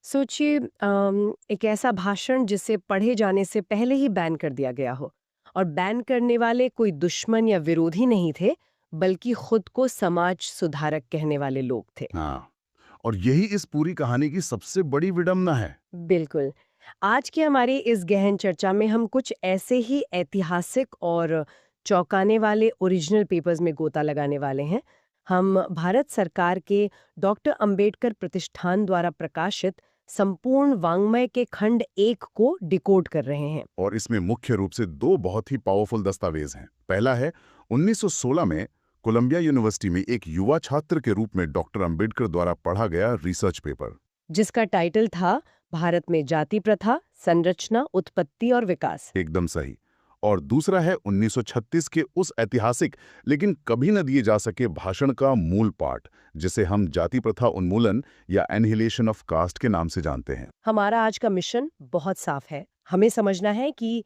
सोचिए एक ऐसा भाषण जिसे पढ़े जाने से पहले ही बैन कर दिया गया हो। और बैन करने वाले कोई दुश्मन या विरोधी नहीं थे, बल्कि खुद को समाज सुधारक कहने वाले लोग थे। हाँ, और यही इस पूरी कहानी की सबसे बड़ी विडंबना है। बिल्कुल। आज की हमारी इस गहन चर्चा में हम कुछ ऐसे ही ऐतिहासिक और चौंकाने वाले ओरिजिनल पेपर्स में गोता लगाने वाले हैं। हम भारत सरकार के डॉक्टर अंबेडकर प्रतिष्ठान द्वारा प्रकाशित संपूर्ण वाङ्मय के खंड 1 को डिकोड कर रहे हैं। और इसमें मुख्य रूप से दो बहुत ही पावरफुल दस्तावेज हैं। पहला है 1916 में कोलंबिया यूनिवर्सिटी में एक युवा छात्र के रूप में डॉक्टर अंबेडकर द्वारा पढ़ा गया रिसर्च पेपर। जिसका टाइटल था भारत में जाति प्रथा, संरचना, उत्पत्ति और विकास। एकदम सही। और दूसरा है 1936 के उस ऐतिहासिक लेकिन कभी न दिए जा सके भाषण का मूल पाठ, जिसे हम जाति प्रथा उन्मूलन या एनिहिलेशन ऑफ कास्ट के नाम से जानते हैं। हमारा आज का मिशन बहुत साफ है। हमें समझना है कि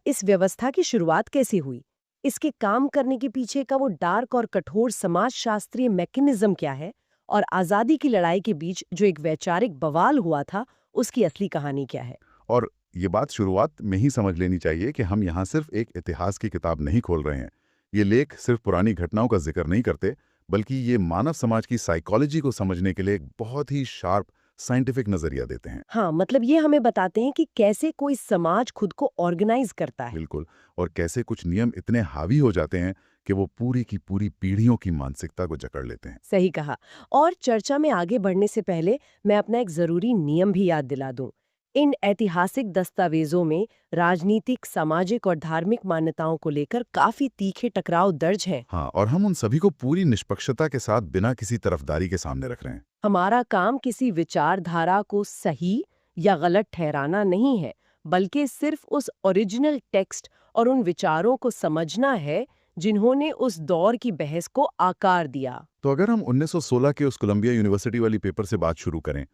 इस व्यवस्था की शुरुआत कैसे हुई, इसके काम करने के पीछे का वो डार्क और कठोर समाजशास्त्रीय मैकेनिज्म क्या है, और आजादी की लड़ाई के बीच जो एक वैचारिक बवाल हुआ था, उसकी असली कहानी क्या है। और ये बात शुरुआत में ही समझ लेनी चाहिए कि हम यहाँ सिर्फ एक इतिहास की किताब नहीं खोल रहे हैं। ये लेख सिर्फ पुरानी घटनाओं का जिक्र नहीं करते, बल्कि ये मानव समाज की साइकोलॉजी को समझने के लिए एक बहुत ही शार्प साइंटिफिक नजरिया देते हैं। हाँ, मतलब ये हमें बताते हैं कि कैसे कोई समाज खुद को ऑर्गेनाइज करता है। बिल्कुल। और कैसे कुछ नियम इतने हावी हो जाते हैं कि वो पूरी की पूरी पीढ़ियों की मानसिकता को जकड़ लेते हैं। सही कहा। और चर्चा में आगे बढ़ने से पहले मैं अपना एक जरूरी नियम भी याद दिला दूं। इन ऐतिहासिक दस्तावेजों में राजनीतिक, सामाजिक और धार्मिक मान्यताओं को लेकर काफी तीखे टकराव दर्ज हैं। हाँ, और हम उन सभी को पूरी निष्पक्षता के साथ बिना किसी तरफदारी के सामने रख रहे हैं। हमारा काम किसी विचारधारा को सही या गलत ठहराना नहीं है, बल्कि सिर्फ उस ओरिजिनल टेक्स्ट और उन विचारों को समझना है जिन्होंने उस दौर की बहस को आकार दिया। तो अगर हम 1916 के उस कोलंबिया यूनिवर्सिटी वाली पेपर से बात शुरू करें,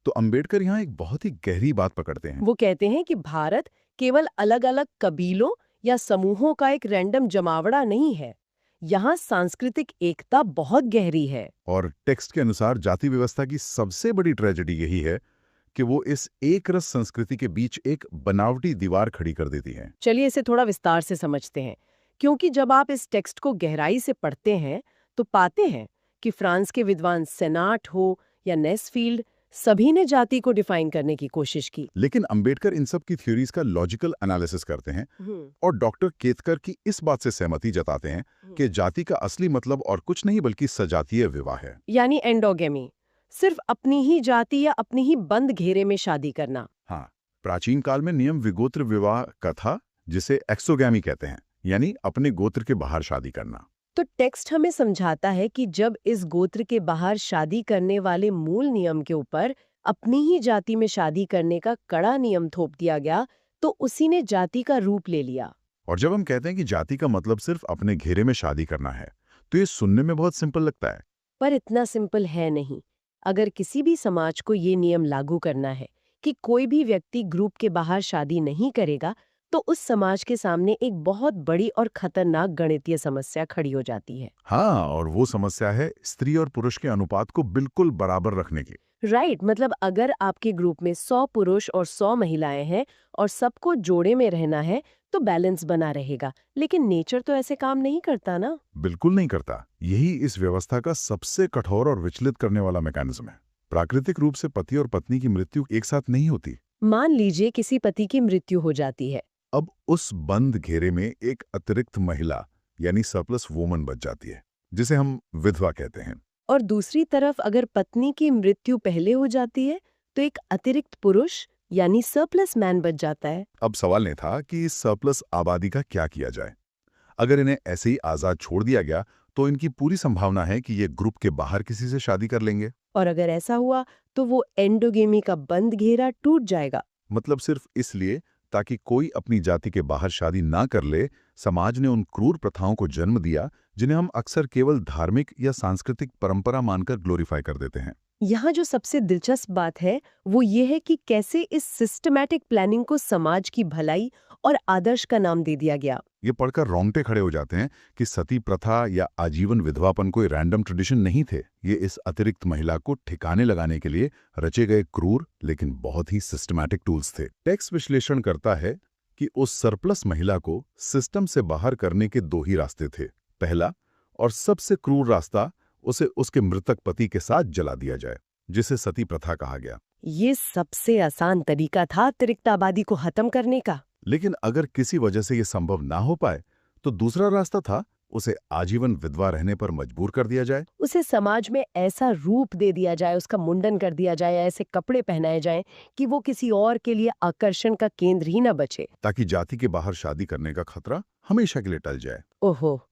तो अंबेडकर यहाँ एक बहुत ही गहरी बात पकड़ते हैं। वो कहते हैं कि भारत केवल अलग-अलग कबीलों या समूहों का एक रैंडम जमावड़ा नहीं है। यहाँ सांस्कृतिक एकता बहुत गहरी है। और टेक्स्ट के अनुसार जाति व्यवस्था की सबसे बड़ी ट्रेजेडी यही है कि वो इस एक रस संस्कृति के बीच एक बनावटी दीवार खड़ी कर देती है। चलिए इसे थोड़ा विस्तार से समझते हैं, क्योंकि जब आप इस टेक्स्ट को गहराई से पढ़ते हैं तो पाते हैं कि फ्रांस के विद्वान सेनाट हो या नेस्फील्ड, सभी ने जाति को डिफाइन करने की कोशिश की। लेकिन अंबेडकर इन सब की थ्योरीज का लॉजिकल एनालिसिस करते हैं हम्म। और डॉक्टर केतकर की इस बात से सहमति जताते हैं कि जाति का असली मतलब और कुछ नहीं बल्कि सजातीय विवाह है। यानी एंडोगेमी, सिर्फ अपनी ही जाति या अपनी ही बंद घेरे में शादी करना। हाँ, प्राचीन काल में नियम विगोत्र विवाह का था, जिसे एक्सोगैमी कहते हैं, यानी अपने गोत्र के बाहर शादी करना। तो टेक्स्ट हमें समझाता है कि जब इस गोत्र के बाहर शादी करने वाले मूल नियम के ऊपर अपनी ही जाति में शादी करने का कड़ा नियम थोप दिया गया, तो उसी ने जाति का रूप ले लिया। और जब हम कहते हैं कि जाति का मतलब सिर्फ अपने घेरे में शादी करना है, तो ये सुनने में बहुत सिंपल लगता है। पर इतना सिंपल है नहीं। अगर किसी भी समाज को ये नियम लागू करना है कि कोई भी व्यक्ति ग्रुप के बाहर शादी नहीं करेगा, तो उस समाज के सामने एक बहुत बड़ी और खतरनाक गणितीय समस्या खड़ी हो जाती है। हाँ, और वो समस्या है स्त्री और पुरुष के अनुपात को बिल्कुल बराबर रखने की। राइट, मतलब अगर आपके ग्रुप में 100 पुरुष और 100 महिलाएं हैं और सबको जोड़े में रहना है, तो बैलेंस बना रहेगा। लेकिन नेचर तो ऐसे काम नहीं करता ना। बिल्कुल नहीं करता। यही इस व्यवस्था का सबसे कठोर और विचलित करने वाला मैकेनिज्म है। प्राकृतिक रूप से पति और पत्नी की मृत्यु एक साथ नहीं होती। मान लीजिए किसी पति की मृत्यु हो जाती है। अब उस बंद घेरे में एक अतिरिक्त महिला यानी सरप्लस वुमन बच जाती है, जिसे हम विधवा कहते हैं। और दूसरी तरफ अगर पत्नी की मृत्यु पहले हो जाती है, तो एक अतिरिक्त पुरुष यानी सरप्लस मैन बच जाता है। अब सवाल ये था कि इस सरप्लस आबादी का क्या किया जाए। अगर इन्हें ऐसे ही आजाद छोड़ दिया गया, तो इनकी पूरी संभावना है कि ये ग्रुप के बाहर किसी से शादी कर लेंगे। और अगर ऐसा हुआ तो वो एंडोगेमी का बंद घेरा टूट जाएगा। मतलब सिर्फ इसलिए ताकि कोई अपनी जाति के बाहर शादी ना कर ले, समाज ने उन क्रूर प्रथाओं को जन्म दिया जिन्हें हम अक्सर केवल धार्मिक या सांस्कृतिक परंपरा मानकर ग्लोरीफाई कर देते हैं। यहाँ जो सबसे दिलचस्प बात है वो ये है कि कैसे इस सिस्टमैटिक प्लानिंग को समाज की भलाई और आदर्श का नाम दे दिया गया। ये पढ़कर रोंगटे खड़े हो जाते हैं कि सती प्रथा या आजीवन विधवापन कोई रैंडम ट्रेडिशन नहीं थे। ये इस अतिरिक्त महिला को ठिकाने लगाने के लिए रचे गए क्रूर लेकिन बहुत ही सिस्टमैटिक टूल्स थे। टेक्स्ट विश्लेषण करता है कि उस सरप्लस महिला को सिस्टम से बाहर करने के दो ही रास्ते थे। पहला और सबसे क्रूर रास्ता, उसे उसके मृतक पति के साथ जला दिया जाए, जिसे सती प्रथा कहा गया। ये सबसे आसान तरीका था अतिरिक्त आबादी को खत्म करने का। लेकिन अगर किसी वजह से यह संभव ना हो पाए तो दूसरा रास्ता था, उसे आजीवन विधवा रहने पर मजबूर कर दिया जाए। उसे समाज में ऐसा रूप दे दिया जाए, उसका मुंडन कर दिया जाए, ऐसे कपड़े पहनाए जाएं कि वो किसी और के लिए आकर्षण का केंद्र ही न बचे, ताकि जाति के बाहर शादी करने का खतरा हमेशा के लिए टल जाए। ओहो,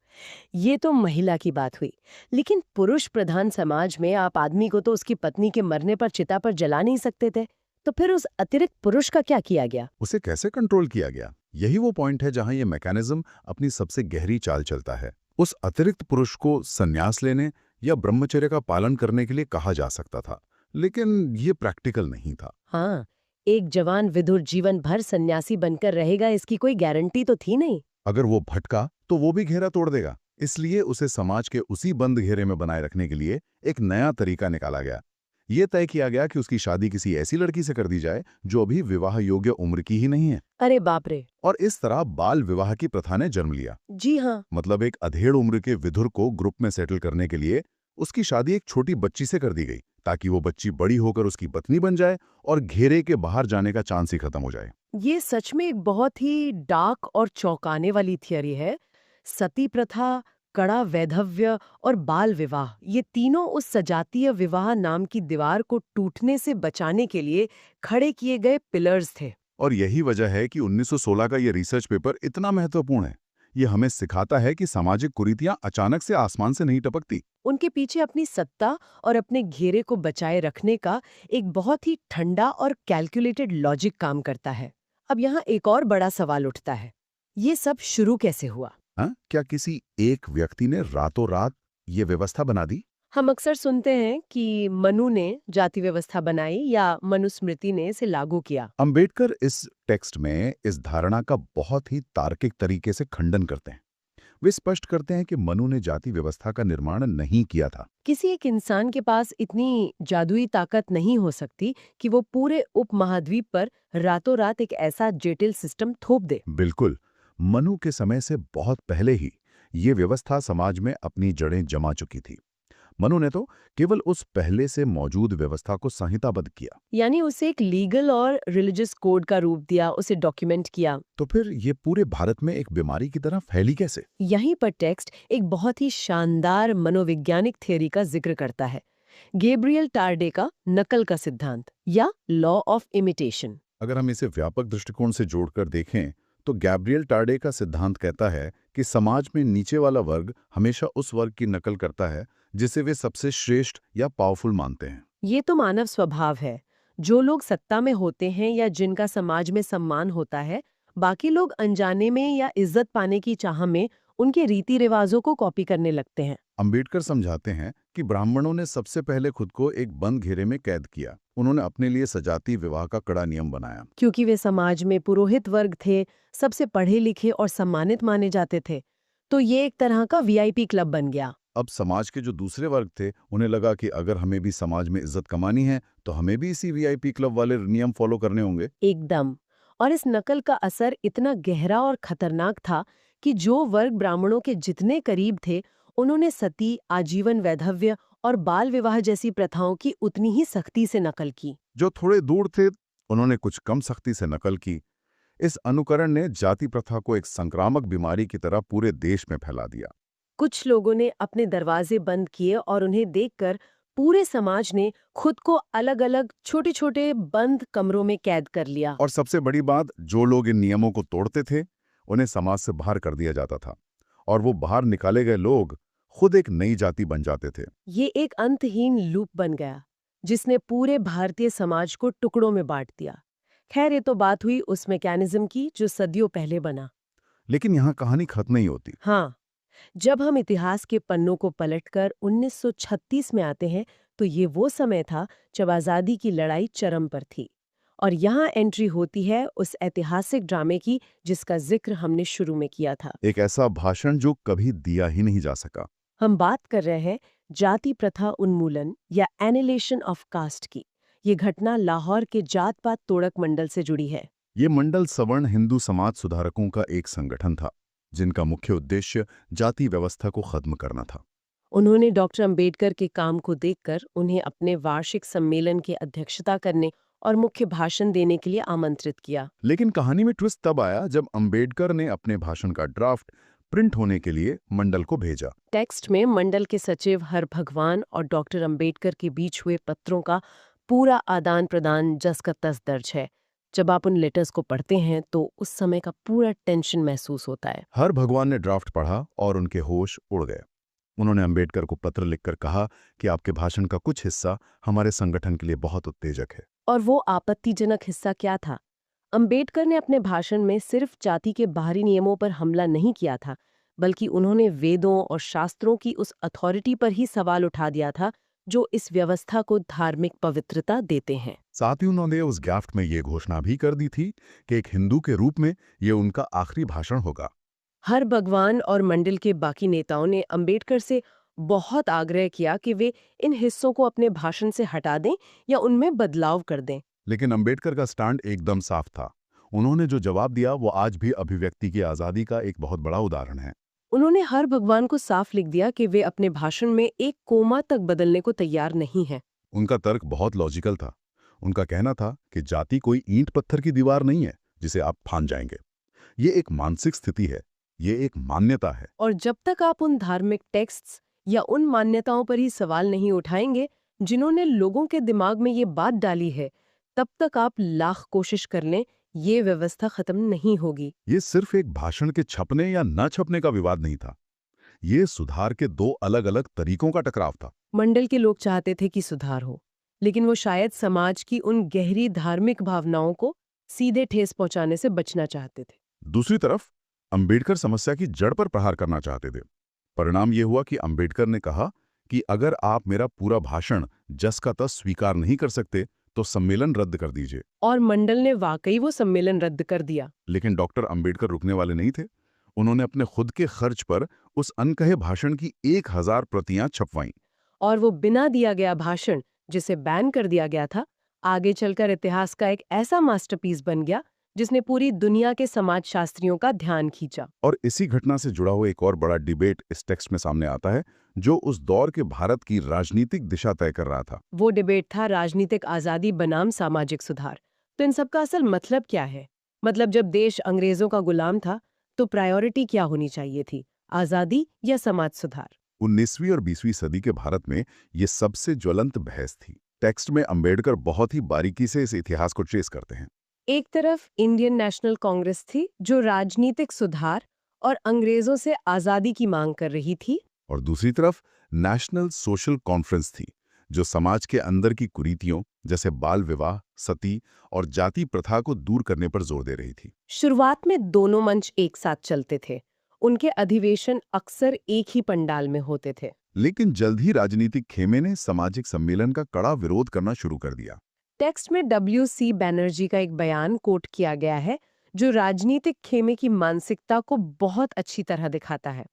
ये तो महिला की बात हुई। लेकिन पुरुष प्रधान समाज में आप आदमी को तो उसकी पत्नी के मरने पर चिता पर जला नहीं सकते थे, तो फिर उस अतिरिक्त पुरुष का क्या किया गया? उसे कैसे कंट्रोल किया गया? यही वो पॉइंट है जहां ये मैकेनिज्म अपनी सबसे गहरी चाल चलता है। उस अतिरिक्त पुरुष को संन्यास लेने या ब्रह्मचर्य का पालन करने के लिए कहा जा सकता था, लेकिन ये प्रैक्टिकल नहीं था। हाँ, एक जवान विधुर जीवन भर सन्यासी बनकर रहेगा, इसकी कोई गारंटी तो थी नहीं। अगर वो भटका तो वो भी घेरा तोड़ देगा। इसलिए उसे समाज के उसी बंद घेरे में बनाए रखने के लिए एक नया तरीका निकाला गया। ये तय किया गया कि उसकी शादी किसी ऐसी लड़की से कर दी जाए जो अभी विवाह योग्य उम्र की ही नहीं है। अरे बाप रे! और इस तरह बाल विवाह की प्रथा ने जन्म लिया। जी हाँ। मतलब एक अधेड़ उम्र के विधुर को ग्रुप में सेटल करने के लिए उसकी शादी एक छोटी बच्ची से कर दी गई, ताकि वो बच्ची बड़ी होकर उसकी पत्नी बन जाए और घेरे के बाहर जाने का चांस ही खत्म हो जाए। ये सच में एक बहुत ही डार्क और चौंकाने वाली थियरी है। सती प्रथा, कड़ा वैधव्य और बाल विवाह, ये तीनों उस सजातीय विवाह नाम की दीवार को टूटने से बचाने के लिए खड़े किए गए पिलर्स थे। और यही वजह है कि 1916 का ये रिसर्च पेपर इतना महत्वपूर्ण है। ये हमें सिखाता है कि सामाजिक कुरीतियां अचानक से आसमान से नहीं टपकती। उनके पीछे अपनी सत्ता और अपने घेरे को बचाए रखने का एक बहुत ही ठंडा और कैलकुलेटेड लॉजिक काम करता है। अब यहाँ एक और बड़ा सवाल उठता है, ये सब शुरू कैसे हुआ? हाँ, क्या किसी एक व्यक्ति ने रातों रात ये व्यवस्था बना दी? हम अक्सर सुनते हैं कि मनु ने जाति व्यवस्था बनाई या मनुस्मृति ने इसे लागू किया। अंबेडकर इस टेक्स्ट में इस धारणा का बहुत ही तार्किक तरीके से खंडन करते हैं। वे स्पष्ट करते हैं कि मनु ने जाति व्यवस्था का निर्माण नहीं किया था। किसी एक इंसान के पास इतनी जादुई ताकत नहीं हो सकती कि वो पूरे उपमहाद्वीप पर रातों रात एक ऐसा जटिल सिस्टम थोप दे। बिल्कुल, मनु के समय से बहुत पहले ही ये व्यवस्था समाज में अपनी जड़ें जमा चुकी थी। मनु ने तो केवल उस पहले से मौजूद व्यवस्था को संहिताबद्ध किया। यानी उसे एक लीगल और रिलीजियस कोड का रूप दिया, उसे डॉक्यूमेंट किया। तो फिर ये पूरे भारत में एक बीमारी की तरह फैली कैसे? यहीं पर टेक्स्ट एक बहुत ही शानदार मनोवैज्ञानिक थ्योरी का जिक्र करता है, गैब्रियल टार्डे का नकल का सिद्धांत या लॉ ऑफ इमिटेशन। अगर हम इसे व्यापक दृष्टिकोण से जोड़कर देखें तो गैब्रियल टार्डे का सिद्धांत कहता है कि समाज में नीचे वाला वर्ग हमेशा उस वर्ग की नकल करता है जिसे वे सबसे श्रेष्ठ या पावरफुल मानते हैं। ये तो मानव स्वभाव है। जो लोग सत्ता में होते हैं या जिनका समाज में सम्मान होता है, बाकी लोग अनजाने में या इज्जत पाने की चाह में उनके रीति रिवाजों को कॉपी करने लगते हैं। अंबेडकर समझाते हैं कि ब्राह्मणों ने सबसे पहले खुद को एक बंद घेरे में कैद किया। उन्होंने अपने लिए सजातीय विवाह का कड़ा नियम बनाया। क्योंकि वे समाज में पुरोहित वर्ग थे, सबसे पढ़े लिखे और सम्मानित माने जाते थे, तो ये एक तरह का वीआईपी क्लब बन गया। अब समाज के जो दूसरे वर्ग थे, उन्हें लगा कि अगर हमें भी समाज में इज्जत कमानी है तो हमें भी इसी वीआईपी क्लब वाले नियम फॉलो करने होंगे। एकदम। और इस नकल का असर इतना गहरा और खतरनाक था कि जो वर्ग ब्राह्मणों के जितने करीब थे, उन्होंने सती, आजीवन वैधव्य और बाल विवाह जैसी प्रथाओं की उतनी ही सख्ती से नकल की। जो थोड़े दूर थे, उन्होंने कुछ कम सख्ती से नकल की। इस अनुकरण ने जाति प्रथा को एक संक्रामक बीमारी की तरह पूरे देश में फैला दिया। कुछ लोगों ने अपने दरवाजे बंद किए और उन्हें देखकर पूरे समाज ने खुद को अलग-अलग छोटे-छोटे बंद कमरों में कैद कर लिया। और सबसे बड़ी बात, जो लोग इन नियमों को तोड़ते थे, उन्हें समाज से बाहर कर दिया जाता था। और वो बाहर निकाले गए लोग खुद एक नई जाति बन जाते थे। ये एक अंतहीन लूप बन गया, जिसने पूरे भारतीय समाज को टुकड़ों में बांट दिया। खैर, ये तो बात हुई उस मैकेनिज्म की जो सदियों पहले बना। लेकिन यहाँ कहानी खत्म नहीं होती। हाँ, जब हम इतिहास के पन्नों को पलटकर 1936 में आते हैं, तो ये वो समय था जब आज़ादी की लड़ाई चरम पर थी और यहाँ एंट्री होती है उस ऐतिहासिक ड्रामे की जिसका जिक्र हमने शुरू में किया था। एक ऐसा भाषण जो कभी दिया ही नहीं जा सका। हम बात कर रहे हैं जाति प्रथा उन्मूलन या एनिलेशन ऑफ कास्ट की। ये घटना लाहौर के जात पात तोड़क मंडल से जुड़ी है। ये मंडल सवर्ण हिंदू समाज सुधारकों का एक संगठन था, जिनका मुख्य उद्देश्य जाति व्यवस्था को खत्म करना था। उन्होंने डॉक्टर अंबेडकर के काम को देखकर उन्हें अपने वार्षिक सम्मेलन की अध्यक्षता करने और मुख्य भाषण देने के लिए आमंत्रित किया। लेकिन कहानी में ट्विस्ट तब आया जब अंबेडकर ने अपने भाषण का ड्राफ्ट प्रिंट होने के लिए मंडल को भेजा। टेक्स्ट में मंडल के सचिव हर भगवान और डॉक्टर अंबेडकर के बीच हुए पत्रों का पूरा आदान प्रदान जस का तस दर्ज है। जब आप उन लेटर्स को पढ़ते हैं तो उस समय का पूरा टेंशन महसूस होता है। हर भगवान ने ड्राफ्ट पढ़ा और उनके होश उड़ गए। उन्होंने अंबेडकर को पत्र लिखकर कहा कि आपके भाषण का कुछ हिस्सा हमारे संगठन के लिए बहुत उत्तेजक है। और वो आपत्तिजनक हिस्सा क्या था? अंबेडकर ने अपने भाषण में सिर्फ जाति के बाहरी नियमों पर हमला नहीं किया था, बल्कि उन्होंने वेदों और शास्त्रों की उस अथॉरिटी पर ही सवाल उठा दिया था जो इस व्यवस्था को धार्मिक पवित्रता देते हैं। साथ ही उन्होंने उस ड्राफ्ट में ये घोषणा भी कर दी थी कि एक हिंदू के रूप में ये उनका आखिरी भाषण होगा। हर भगवान और मंडल के बाकी नेताओं ने अंबेडकर से बहुत आग्रह किया कि वे इन हिस्सों को अपने भाषण से हटा दें या उनमें बदलाव कर दें। लेकिन अंबेडकर का स्टैंड एकदम साफ था। उन्होंने जो जवाब दिया वो आज भी अभिव्यक्ति की आज़ादी का एक बहुत बड़ा उदाहरण है। उन्होंने हर भगवान को साफ लिख दिया कि वे अपने भाषण में एक कोमा तक बदलने को तैयार नहीं हैं। उनका तर्क बहुत लॉजिकल था। उनका कहना था कि जाति कोई ईंट पत्थर की दीवार नहीं है जिसे आप फांद जाएंगे। ये एक मानसिक स्थिति है, ये एक मान्यता है। और जब तक आप उन धार्मिक टेक्स्ट्स या उन मान्यताओं पर ही सवाल नहीं उठाएंगे जिन्होंने लोगों के दिमाग में ये बात डाली है, तब तक आप लाख कोशिश कर लें, ये व्यवस्था खत्म नहीं होगी। ये सिर्फ एक भाषण के छपने या न छपने का विवाद नहीं था। ये सुधार के दो अलग अलग तरीकों का टकराव था। मंडल के लोग चाहते थे कि सुधार हो, लेकिन वो शायद समाज की उन गहरी धार्मिक भावनाओं को सीधे ठेस पहुंचाने से बचना चाहते थे। दूसरी तरफ अंबेडकर समस्या की जड़ पर प्रहार करना चाहते थे। परिणाम यह हुआ कि अंबेडकर ने कहा कि अगर आप मेरा पूरा भाषण जस का तस स्वीकार नहीं कर सकते तो सम्मेलन रद्द कर दीजिए। और मंडल ने वाकई वो सम्मेलन रद्द कर दिया। लेकिन डॉक्टर अंबेडकर रुकने वाले नहीं थे। उन्होंने अपने खुद के खर्च पर उस अनकहे भाषण की 1000 प्रतियां छपवाईं। और वो बिना दिया गया भाषण, जिसे बैन कर दिया गया था, आगे चलकर इतिहास का एक ऐसा मास्टरपीस बन गया जिसने पूरी दुनिया के समाजशास्त्रियों का ध्यान खींचा। और इसी घटना से जुड़ा हुआ एक और बड़ा डिबेट इस टेक्स्ट में सामने आता है, जो उस दौर के भारत की राजनीतिक दिशा तय कर रहा था। वो डिबेट था राजनीतिक आजादी बनाम सामाजिक सुधार। तो इन सबका असल मतलब क्या है? मतलब जब देश अंग्रेजों का गुलाम था तो प्रायोरिटी क्या होनी चाहिए थी, आजादी या समाज सुधार? 19वीं और 20वीं सदी के भारत में ये सबसे ज्वलंत बहस थी। टेक्स्ट में अंबेडकर बहुत ही बारीकी से इस इतिहास को ट्रेस करते हैं। एक तरफ इंडियन नेशनल कांग्रेस थी जो राजनीतिक सुधार और अंग्रेजों से आजादी की मांग कर रही थी, और दूसरी तरफ नेशनल सोशल कॉन्फ्रेंस थी, जो समाज के अंदर की कुरीतियों जैसे बाल विवाह, सती और जाति प्रथा को दूर करने पर जोर दे रही थी। शुरुआत में दोनों मंच एक साथ चलते थे। उनके अधिवेशन अक्सर एक ही पंडाल में होते थे। लेकिन जल्द ही राजनीतिक खेमे ने सामाजिक सम्मेलन का कड़ा विरोध करना शुरू कर दिया। टेक्स्ट में W.C. बैनर्जी का एक बयान कोट किया गया है जो राजनीतिक खेमे की मानसिकता को बहुत अच्छी तरह दिखाता है।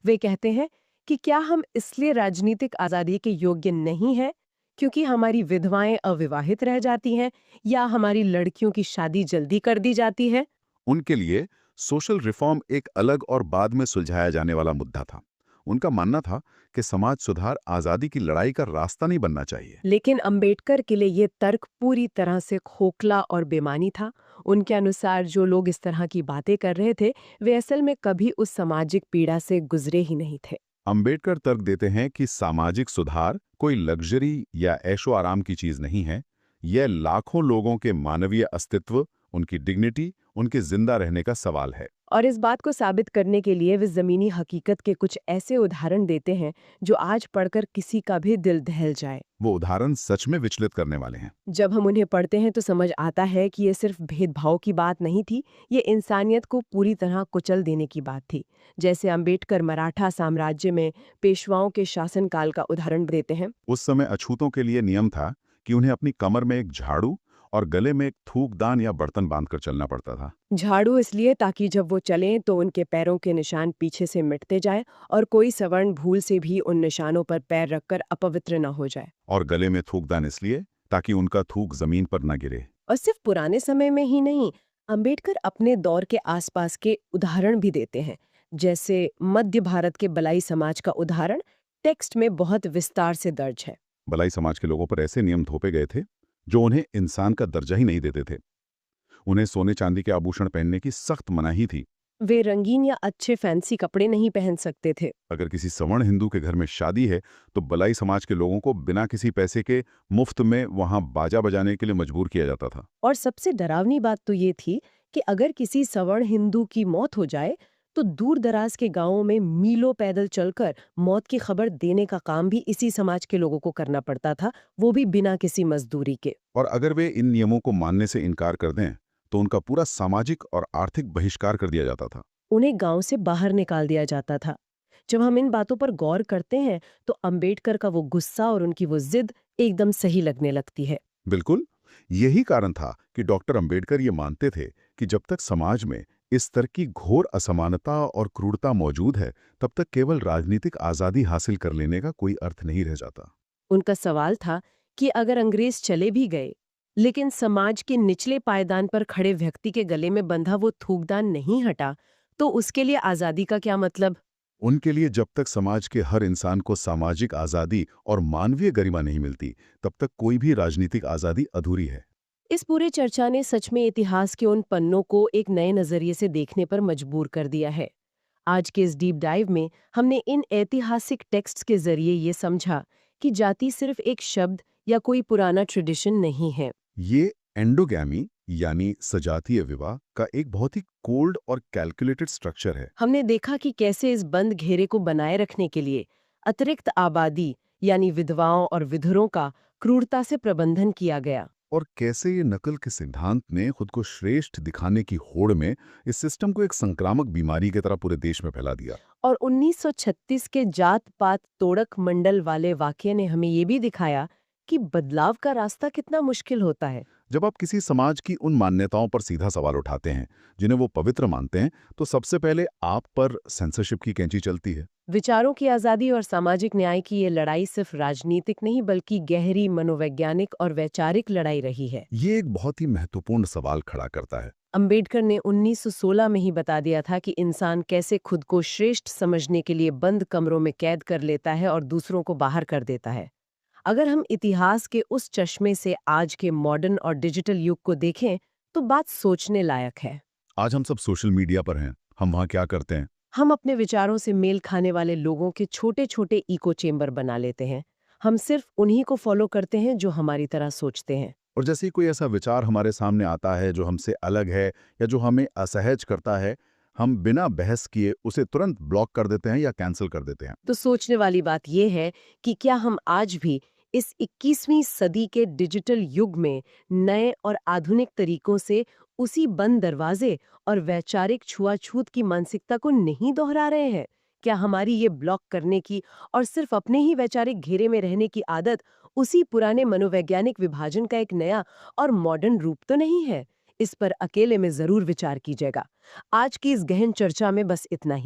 वे कहते हैं कि क्या हम इसलिए राजनीतिक आजादी के योग्य नहीं हैं क्योंकि हमारी विधवाएं अविवाहित रह जाती हैं या हमारी लड़कियों की शादी जल्दी कर दी जाती है? उनके लिए सोशल रिफॉर्म एक अलग और बाद में सुलझाया जाने वाला मुद्दा था। उनका मानना था कि समाज सुधार आजादी की लड़ाई का रास्ता नहीं बनना चाहिए। लेकिन अंबेडकर के लिए ये तर्क पूरी तरह से खोखला और बेमानी था। उनके अनुसार जो लोग इस तरह की बातें कर रहे थे वे असल में कभी उस सामाजिक पीड़ा से गुजरे ही नहीं थे। अंबेडकर तर्क देते हैं कि सामाजिक सुधार कोई लग्जरी या ऐशो आराम की चीज नहीं है। यह लाखों लोगों के मानवीय अस्तित्व, उनकी डिग्निटी, उनके जिंदा रहने का सवाल है। और इस बात को साबित करने के लिए वे जमीनी हकीकत के कुछ ऐसे उदाहरण देते हैं जो आज पढ़कर किसी का भी दिल दहल जाए। वो उदाहरण सच में विचलित करने वाले हैं। जब हम उन्हें पढ़ते हैं तो समझ आता है कि ये सिर्फ भेदभाव की बात नहीं थी, ये इंसानियत को पूरी तरह कुचल देने की बात थी। जैसे अंबेडकर मराठा साम्राज्य में पेशवाओं के शासनकाल का उदाहरण देते हैं। उस समय अछूतों के लिए नियम था कि उन्हें अपनी कमर में एक झाड़ू और गले में एक थूकदान या बर्तन बांधकर चलना पड़ता था। झाड़ू इसलिए ताकि जब वो चलें तो उनके पैरों के निशान पीछे से मिटते जाएं और कोई सवर्ण भूल से भी उन निशानों पर पैर रखकर अपवित्र न हो जाए। और गले में थूकदान इसलिए ताकि उनका थूक जमीन पर न गिरे। और सिर्फ पुराने समय में ही नहीं, अंबेडकर अपने दौर के आसपास के उदाहरण भी देते हैं। जैसे मध्य भारत के बलाई समाज का उदाहरण टेक्स्ट में बहुत विस्तार से दर्ज है। भलाई समाज के लोगों पर ऐसे नियम थोपे गए थे जो उन्हें इंसान का दर्जा ही नहीं देते थे। उन्हें सोने चांदी के आभूषण पहनने की सख्त मनाही थी। वे रंगीन या अच्छे फैंसी कपड़े नहीं पहन सकते थे। अगर किसी सवर्ण हिंदू के घर में शादी है तो बलाई समाज के लोगों को बिना किसी पैसे के मुफ्त में वहां बाजा बजाने के लिए मजबूर किया जाता था। और सबसे डरावनी बात तो ये थी कि अगर किसी सवर्ण हिंदू की मौत हो जाए तो दूर दराज के गांवों में मीलों पैदल चलकर मौत की खबर देने का काम भी इसी समाज के लोगों को करना पड़ता था, वो भी बिना किसी मजदूरी के। और अगर वे इन नियमों को मानने से इनकार कर दें तो उनका पूरा सामाजिक और आर्थिक बहिष्कार कर दिया जाता था। उन्हें गांव से बाहर निकाल दिया जाता था। जब हम इन बातों पर गौर करते हैं तो अंबेडकर का वो गुस्सा और उनकी वो जिद एकदम सही लगने लगती है। बिल्कुल, यही कारण था कि डॉक्टर अंबेडकर ये मानते थे कि जब तक समाज में इस स्तर की घोर असमानता और क्रूरता मौजूद है, तब तक केवल राजनीतिक आज़ादी हासिल कर लेने का कोई अर्थ नहीं रह जाता। उनका सवाल था कि अगर अंग्रेज चले भी गए, लेकिन समाज के निचले पायदान पर खड़े व्यक्ति के गले में बंधा वो थूकदान नहीं हटा, तो उसके लिए आज़ादी का क्या मतलब? उनके लिए जब तक समाज के हर इंसान को सामाजिक आज़ादी और मानवीय गरिमा नहीं मिलती, तब तक कोई भी राजनीतिक आज़ादी अधूरी है। इस पूरे चर्चा ने सच में इतिहास के उन पन्नों को एक नए नजरिए से देखने पर मजबूर कर दिया है। आज के इस डीप डाइव में हमने इन ऐतिहासिक टेक्स्ट्स के जरिए ये समझा कि जाति सिर्फ एक शब्द या कोई पुराना ट्रेडिशन नहीं है। ये एंडोगैमी यानी सजातीय विवाह का एक बहुत ही कोल्ड और कैलकुलेटेड स्ट्रक्चर है। हमने देखा कि कैसे इस बंद घेरे को बनाए रखने के लिए अतिरिक्त आबादी यानी विधवाओं और विधुरों का क्रूरता से प्रबंधन किया गया। और कैसे ये नकल के सिद्धांत ने खुद को श्रेष्ठ दिखाने की होड़ में इस सिस्टम को एक संक्रामक बीमारी की तरह पूरे देश में फैला दिया। और 1936 के जात पात तोड़क मंडल वाले वाकये ने हमें ये भी दिखाया कि बदलाव का रास्ता कितना मुश्किल होता है। जब आप किसी समाज की उन मान्यताओं पर सीधा सवाल उठाते हैं जिन्हें वो पवित्र मानते हैं, तो सबसे पहले आप पर सेंसरशिप की कैंची चलती है। विचारों की आज़ादी और सामाजिक न्याय की ये लड़ाई सिर्फ राजनीतिक नहीं बल्कि गहरी मनोवैज्ञानिक और वैचारिक लड़ाई रही है। ये एक बहुत ही महत्वपूर्ण सवाल खड़ा करता है। अंबेडकर ने 1916 में ही बता दिया था कि इंसान कैसे खुद को श्रेष्ठ समझने के लिए बंद कमरों में कैद कर लेता है और दूसरों को बाहर कर देता है। अगर हम इतिहास के उस चश्मे से आज के मॉडर्न और डिजिटल युग को देखें तो बात सोचने लायक है। आज हम सब सोशल मीडिया पर हैं, हम वहाँ क्या करते हैं? हम अपने विचारों से मेल खाने वाले लोगों के छोटे छोटे इको चेम्बर बना लेते हैं। हम सिर्फ उन्हीं को फॉलो करते हैं जो हमारी तरह सोचते हैं। और जैसे ही कोई ऐसा विचार हमारे सामने आता है जो हमसे अलग है या जो हमें असहज करता है, हम बिना बहस किए उसे तुरंत ब्लॉक कर देते हैं या कैंसिल कर देते हैं। तो सोचने वाली बात यह है कि क्या हम आज भी इस 21वीं सदी के डिजिटल युग में नए और आधुनिक तरीकों से उसी बंद दरवाजे और वैचारिक छुआछूत की मानसिकता को नहीं दोहरा रहे हैं? क्या हमारी ये ब्लॉक करने की और सिर्फ अपने ही वैचारिक घेरे में रहने की आदत उसी पुराने मनोवैज्ञानिक विभाजन का एक नया और मॉडर्न रूप तो नहीं है? इस पर अकेले में जरूर विचार कीजिएगा। आज की इस गहन चर्चा में बस इतना ही।